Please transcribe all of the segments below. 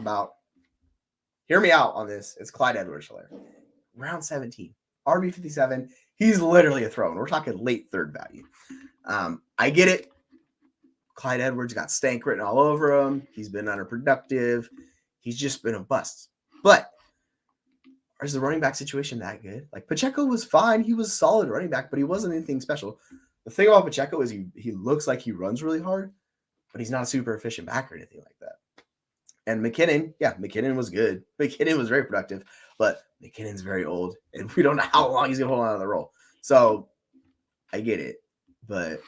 about. Hear me out on this. It's Clyde Edwards-Helaire. Round 17. RB 57. He's literally a throw-in. We're talking late third value. I get it. Clyde Edwards got stank written all over him. He's been underproductive. He's just been a bust. But is the running back situation that good? Like, Pacheco was fine. He was solid running back, but he wasn't anything special. The thing about Pacheco is he looks like he runs really hard, but he's not a super efficient back or anything like that. And McKinnon was good. McKinnon was very productive, but McKinnon's very old, and we don't know how long he's going to hold on to the role. So I get it. But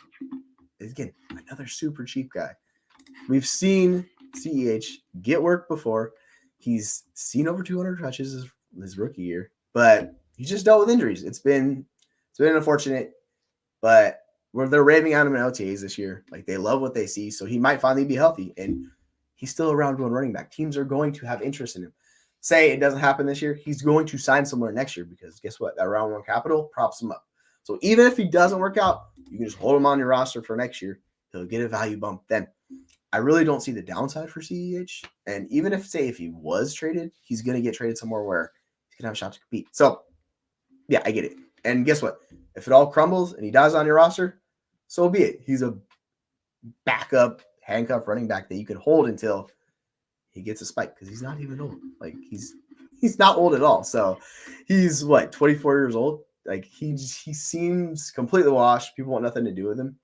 again, another super cheap guy. We've seen CEH get work before. He's seen over 200 touches his rookie year, but he just dealt with injuries. It's been unfortunate, but they're raving at him in OTAs this year. Like, they love what they see, so he might finally be healthy, and he's still a round one running back. Teams are going to have interest in him. Say it doesn't happen this year, he's going to sign somewhere next year because guess what? That round one capital props him up. So even if he doesn't work out, you can just hold him on your roster for next year. He'll get a value bump then. I really don't see the downside for CEH. And even if he was traded, he's going to get traded somewhere where he's going to have a shot to compete. So, yeah, I get it. And guess what? If it all crumbles and he dies on your roster, so be it. He's a backup handcuff running back that you can hold until he gets a spike because he's not even old. Like, he's not old at all. So he's 24 years old. Like, he seems completely washed. People want nothing to do with him.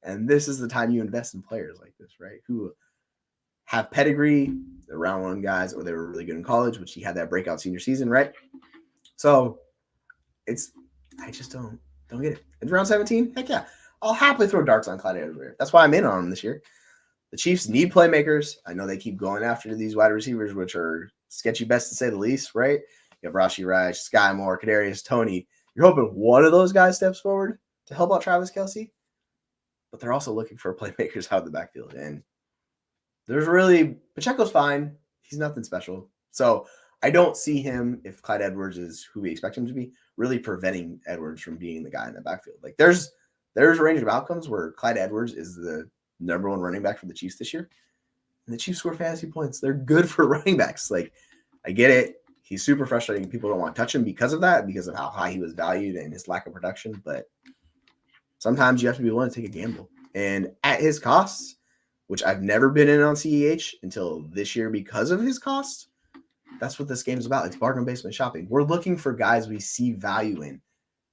And this is the time you invest in players like this, right? Who have pedigree, they're round one guys, or they were really good in college, which he had that breakout senior season, right? So I just don't get it. In round 17, heck yeah. I'll happily throw darts on Clyde Edwards-Helaire. That's why I'm in on him this year. The Chiefs need playmakers. I know they keep going after these wide receivers, which are sketchy best to say the least, right? You have Rashee Rice, Sky Moore, Kadarius Toney. You're hoping one of those guys steps forward to help out Travis Kelce, but they're also looking for playmakers out of the backfield. And Pacheco's fine. He's nothing special. So I don't see him, if Clyde Edwards is who we expect him to be, really preventing Edwards from being the guy in the backfield. Like, there's a range of outcomes where Clyde Edwards is the number one running back for the Chiefs this year. And the Chiefs score fantasy points. They're good for running backs. Like, I get it. He's super frustrating. People don't want to touch him because of that, because of how high he was valued and his lack of production. But sometimes you have to be willing to take a gamble. And at his costs, which I've never been in on CEH until this year because of his costs, that's what this game is about. It's bargain basement shopping. We're looking for guys we see value in.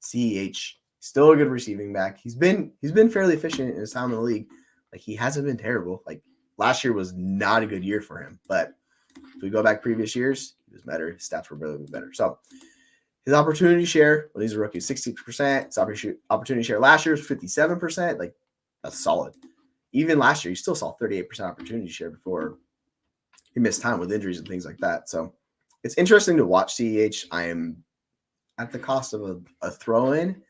CEH, still a good receiving back. He's been fairly efficient in his time in the league. Like, he hasn't been terrible. Like, last year was not a good year for him. But if we go back previous years, he was better. His stats were really better. So his opportunity share when he's a rookie is 60%. His opportunity share last year was 57%. Like, that's solid. Even last year, he still saw 38% opportunity share before he missed time with injuries and things like that. So it's interesting to watch CEH. I am at the cost of a throw-in.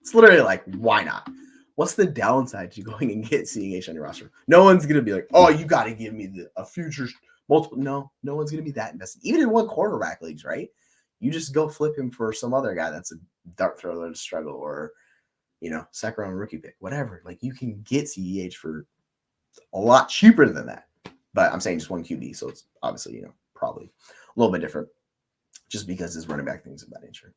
It's literally like, why not? What's the downside to going and get CEH on your roster? No one's going to be like, oh, you got to give me a future multiple. No one's going to be that invested. Even in one quarterback leagues, right? You just go flip him for some other guy that's a dart thrower to struggle, or, second round rookie pick, whatever. Like, you can get CEH for a lot cheaper than that. But I'm saying just one QB, so it's obviously, probably a little bit different just because his running back things of that nature.